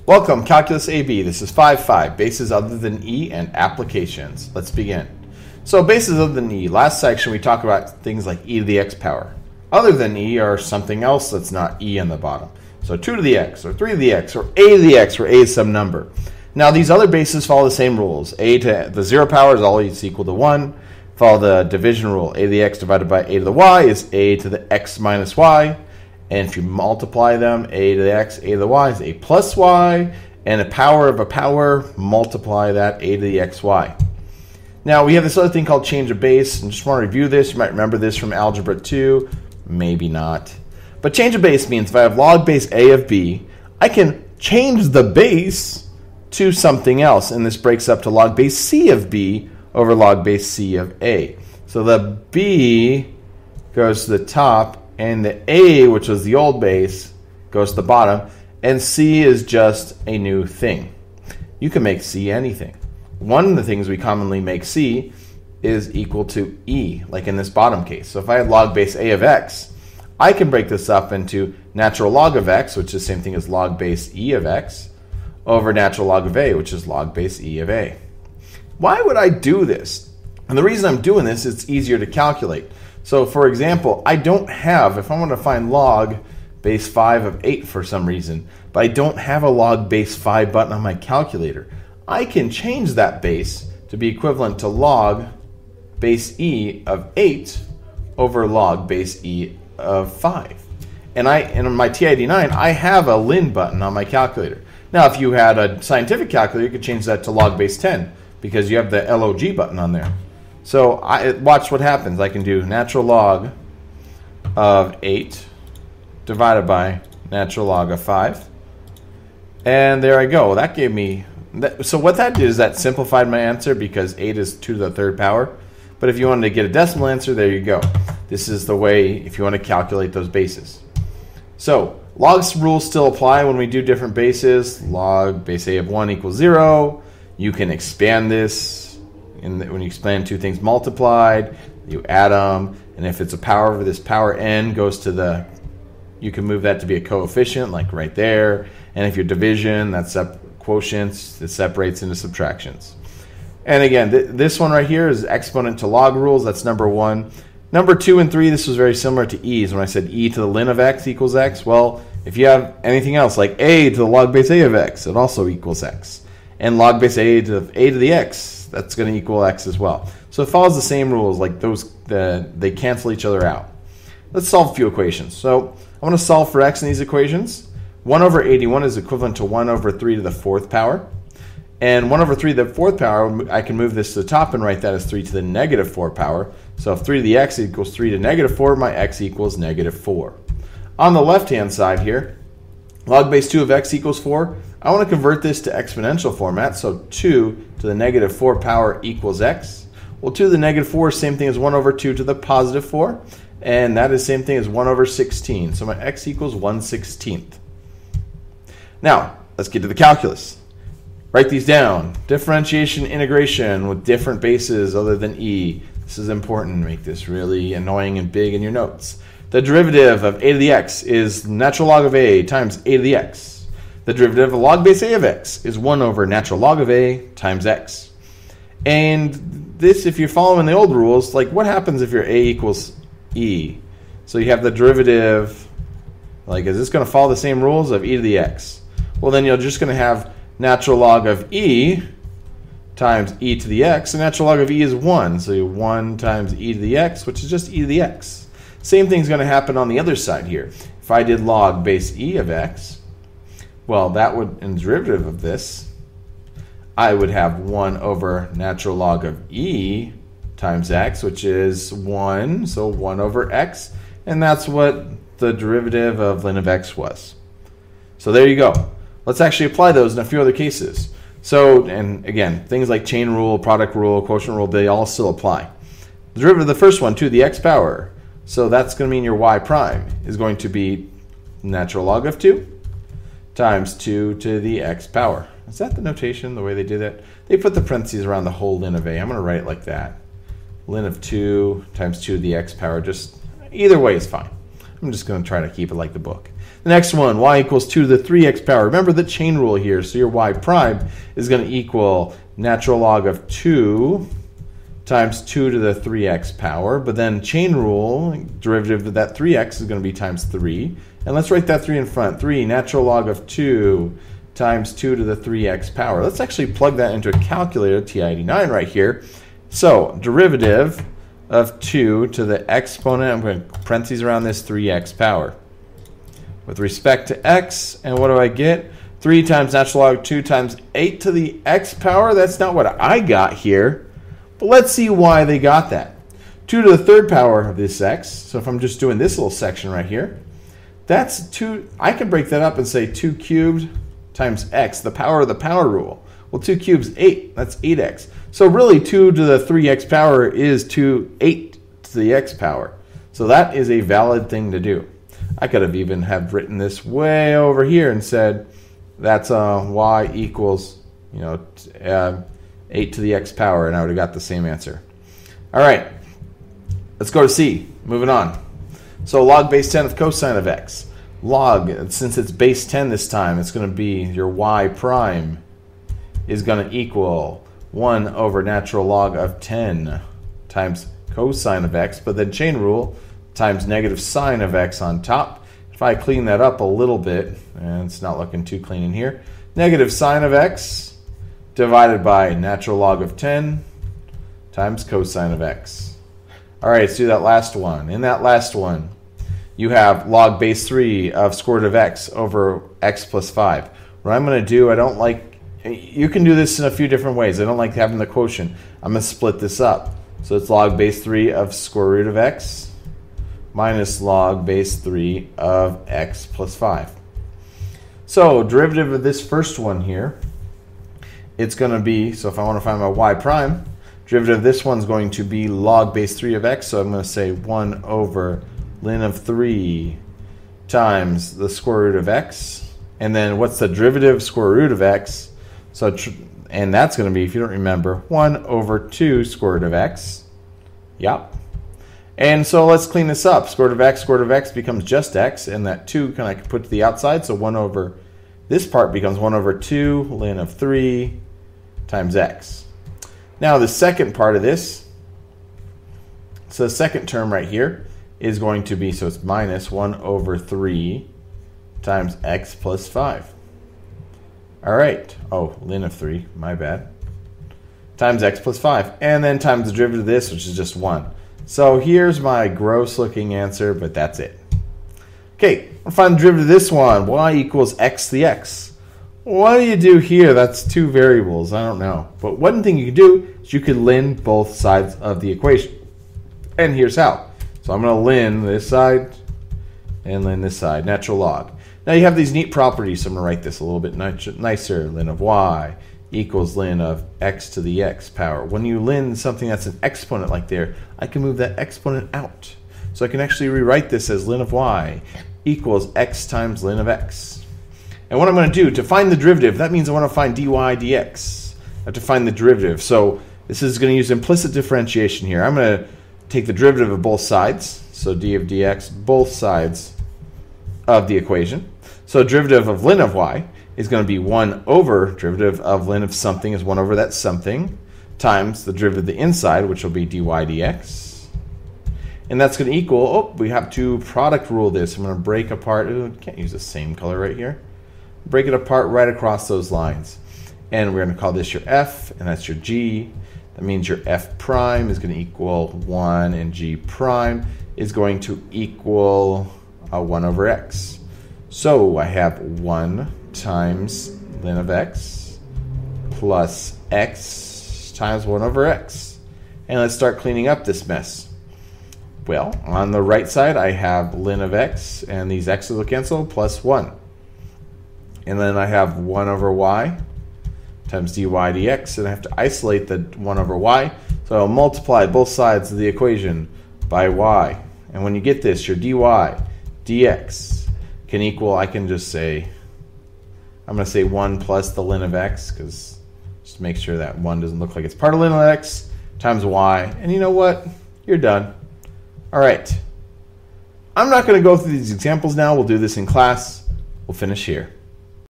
Welcome, Calculus AB. This is 5.5, bases other than E and applications. Let's begin. So bases other than E. Last section we talked about things like e to the x power. Other than E are something else that's not E on the bottom. So 2 to the x, or 3 to the x, or a to the x, where a is some number. Now these other bases follow the same rules. A to the 0 power is always equal to 1. Follow the division rule. A to the x divided by a to the y is a to the x minus y. And if you multiply them, a to the x, a to the y is a plus y, and a power of a power, multiply that, a to the xy. Now, we have this other thing called change of base, and just want to review this. You might remember this from Algebra 2, maybe not. But change of base means if I have log base a of b, I can change the base to something else, and this breaks up to log base c of b over log base c of a. So the b goes to the top, and the a, which was the old base, goes to the bottom, and c is just a new thing. You can make c anything. One of the things we commonly make c is equal to e, like in this bottom case. So if I had log base a of x, I can break this up into natural log of x, which is the same thing as log base e of x, over natural log of a, which is log base e of a. Why would I do this? And the reason I'm doing this is it's easier to calculate. So for example, I don't have, if I want to find log base 5 of 8 for some reason, but I don't have a log base 5 button on my calculator, I can change that base to be equivalent to log base e of 8 over log base e of 5. And on my TID9, I have a lin button on my calculator. Now, if you had a scientific calculator, you could change that to log base 10 because you have the LOG button on there. So watch what happens. I can do natural log of 8 divided by natural log of 5. And there I go. That gave me... So what that did is that simplified my answer because 8 is 2 to the third power. But if you wanted to get a decimal answer, there you go. This is the way if you want to calculate those bases. So log's rules still apply when we do different bases. Log base a of 1 equals 0. You can expand this. When you expand two things multiplied, you add them, and if it's a power over this power n goes to the, you can move that to be a coefficient, like right there. And if your division, that's quotients, it separates into subtractions. And again, this one right here is exponent to log rules. That's number 1. Number 2 and 3, this was very similar to e's. When I said e to the ln of x equals x, well, if you have anything else like a to the log base a of x, it also equals x. And log base a to the x, that's going to equal x as well. So it follows the same rules, like those, they cancel each other out. Let's solve a few equations. So I want to solve for x in these equations. 1 over 81 is equivalent to 1 over 3 to the 4th power. And 1 over 3 to the 4th power, I can move this to the top and write that as 3 to the negative 4 power. So if 3 to the x equals 3 to negative 4, my x equals negative 4. On the left-hand side here, log base 2 of x equals 4. I want to convert this to exponential format, so 2 to the negative 4 power equals x. Well, 2 to the negative 4 is the same thing as 1 over 2 to the positive 4, and that is the same thing as 1 over 16. So my x equals 1/16. Now, let's get to the calculus. Write these down. Differentiation, integration with different bases other than e. This is important. Make this really annoying and big in your notes. The derivative of a to the x is natural log of a times a to the x. The derivative of log base a of x is 1 over natural log of a times x. And this, if you're following the old rules, like what happens if your a equals e? So you have the derivative, like is this going to follow the same rules of e to the x? Well, then you're just going to have natural log of e times e to the x. And natural log of e is 1. So 1 times e to the x, which is just e to the x. Same thing's going to happen on the other side here. If I did log base e of x, well, that would, in derivative of this, I would have 1 over natural log of e times x, which is 1, so 1 over x, and that's what the derivative of ln of x was. So there you go. Let's actually apply those in a few other cases. So, and again, things like chain rule, product rule, quotient rule, they all still apply. The derivative of the first one, 2 to the x power, so that's going to mean your y prime is going to be natural log of 2 times 2 to the x power. Is that the notation, the way they did it? They put the parentheses around the whole ln of a. I'm going to write it like that. Ln of 2 times 2 to the x power. Just either way is fine. I'm just going to try to keep it like the book. The next one, y equals 2 to the 3x power. Remember the chain rule here, so your y prime is going to equal natural log of 2 times 2 to the 3x power. But then chain rule, derivative of that 3x is going to be times 3. And let's write that 3 in front. 3 natural log of 2 times 2 to the 3x power. Let's actually plug that into a calculator, T89 right here. So derivative of 2 to the exponent, I'm going to parentheses around this 3x power. With respect to x, and what do I get? 3 times natural log of 2 times 8 to the x power. That's not what I got here, but let's see why they got that. 2 to the third power of this x, so if I'm just doing this little section right here, that's 2, I can break that up and say 2 cubed times x, the power of the power rule. Well, 2 cubes 8, that's 8x. So really 2 to the 3x power is 8 to the x power. So that is a valid thing to do. I could have even have written this way over here and said that's y equals 8 to the x power, and I would have got the same answer. All right, let's go to C. Moving on. So log base 10 of cosine of x. Log, since it's base 10 this time, it's going to be your y prime is going to equal 1 over natural log of 10 times cosine of x, but then chain rule times negative sine of x on top. If I clean that up a little bit, and it's not looking too clean in here, negative sine of x divided by natural log of 10 times cosine of x. All right, let's do that last one. In that last one, you have log base 3 of square root of x over x plus 5. What I'm going to do, you can do this in a few different ways. I don't like having the quotient. I'm going to split this up. So it's log base 3 of square root of x minus log base 3 of x plus 5. So derivative of this first one here, it's going to be, so if I want to find my y prime, derivative of this one's going to be log base 3 of x. So I'm going to say 1 over ln of 3 times the square root of x. And then what's the derivative of square root of x? So, and that's going to be, if you don't remember, 1 over 2 square root of x. Yep. And so let's clean this up. Square root of x becomes just x, and that 2 I can put to the outside. So 1 over, this part becomes 1 over 2 ln of 3 times x. Now the second part of this, so the second term right here is going to be, so it's minus 1 over 3 times x plus 5. All right. Oh, ln of 3, my bad. Times x plus 5. And then times the derivative of this, which is just 1. So here's my gross looking answer, but that's it. Okay, I'll find the derivative of this one. Y equals x to the x. What do you do here? That's two variables. I don't know. But one thing you can do is you could ln both sides of the equation. And here's how. So I'm going to ln this side and ln this side, natural log. Now you have these neat properties, so I'm going to write this a little bit nicer. Ln of y equals ln of x to the x power. When you ln something that's an exponent like there, I can move that exponent out. So I can actually rewrite this as ln of y equals x times ln of x. And what I'm going to do, to find the derivative, that means I want to find dy dx. I have to find the derivative. So this is going to use implicit differentiation here. I'm going to take the derivative of both sides. So d of dx, both sides of the equation. So derivative of ln of y is going to be 1 over derivative of ln of something is 1 over that something times the derivative of the inside, which will be dy dx. And that's going to equal, we have to product rule this. I'm going to break apart, can't use the same color right here. Break it apart right across those lines. And we're going to call this your f, and that's your g. That means your f prime is going to equal 1, and g prime is going to equal 1 over x. So I have 1 times ln of x plus x times 1 over x. And let's start cleaning up this mess. Well, on the right side, I have ln of x, and these x's will cancel, plus 1. And then I have 1 over y times dy dx, and I have to isolate the 1 over y. So I'll multiply both sides of the equation by y. And when you get this, your dy dx can equal, I can just say, I'm going to say 1 plus the ln of x, because just to make sure that 1 doesn't look like it's part of ln of x, times y. And you know what? You're done. All right. I'm not going to go through these examples now. We'll do this in class. We'll finish here.